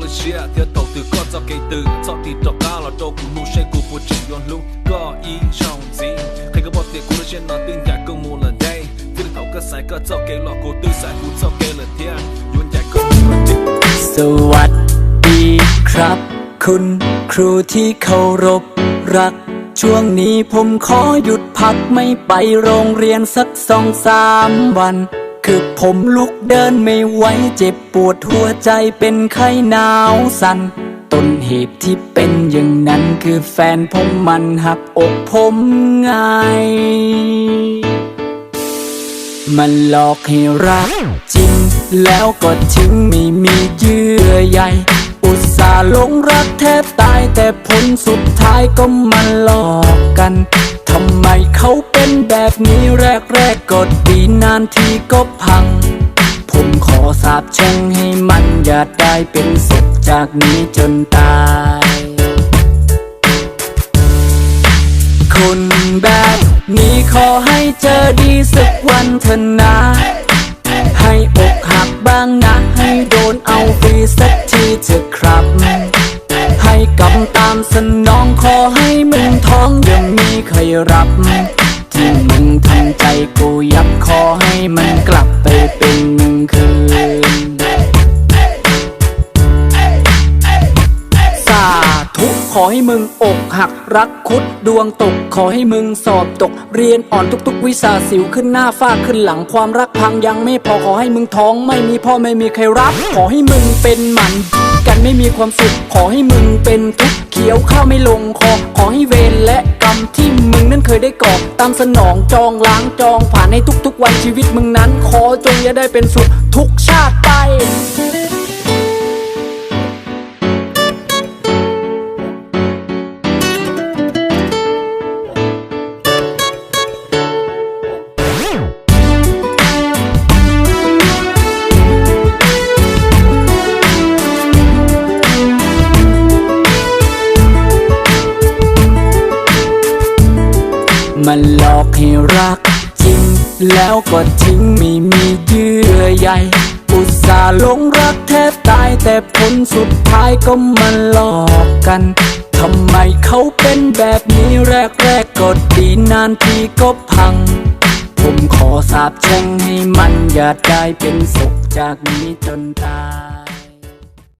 了些，铁头的个早给的，早地找干了，照顾路谁顾不进原路，个一上进，黑个包的顾了些那顶下更木了 day， 铁头个赛个早给了顾对赛顾早给了天，原来个木了 day。สวัสดีครับคุณครูที่เคารพรักช่วงนี้ผมขอหยุดพักไม่ไปโรงเรียนสัก2-3 วันคือผมลุกเดินไม่ไหวเจ็บปวดหัวใจเป็นไข้หนาวสั่นต้นเหตุที่เป็นอย่างนั้นคือแฟนผมมันหักอกผมง่ายมันหลอกให้รักจริงแล้วก็ถึงไม่มีเยื่อใยอุตส่าห์หลงรักแทบตายแต่ผลสุดท้ายก็มาหลอกกันทำไมเขาเป็นแบบนี้แรกก็ดีนานทีก็พังผมขอสาบแช่งให้มันอย่าได้เป็นศพจากนี้จนตายคนแบบนี้ขอให้เจอดีสักวันเถอะนะให้อกหักบ้างนะให้โดนเอาฟรีสักทีเถอะครับให้กำตามสนองขอให้มึงท้องอย่ามีใครรับที่มึงทำใจกูยับขอให้มันกลับไปเป็นหนึ่งคืนสาธุขอให้มึงอกหักรักคุดดวงตกขอให้มึงสอบตกเรียนอ่อนทุกๆวิชาสิวขึ้นหน้าฝ้าขึ้นหลังความรักพังยังไม่พอขอให้มึงท้องไม่มีพ่อไม่มีใครรับขอให้มึงเป็นหมันกันไม่มีความสุขขอให้มึงเป็นทุกข์เขียวข้าวไม่ลงคอขอให้เวรและกรรมที่มึงนั้นเคยได้ก่อตามสนองจองล้างจองผ่านให้ทุกๆวันชีวิตมึงนั้นขอจงอย่าได้เป็นสุขทุกชาติไปมันหลอกให้รักจริงแล้วก็ทิ้งไม่มีเยื่อใยอุตส่าห์หลงรักแทบตายแต่ผลสุดท้ายก็มาหลอกกันทำไมเขาเป็นแบบนี้แรกก็ดีนานทีก็พังผมขอสาบแช่งให้มันอย่าได้เป็นศพจากนี้จนตาย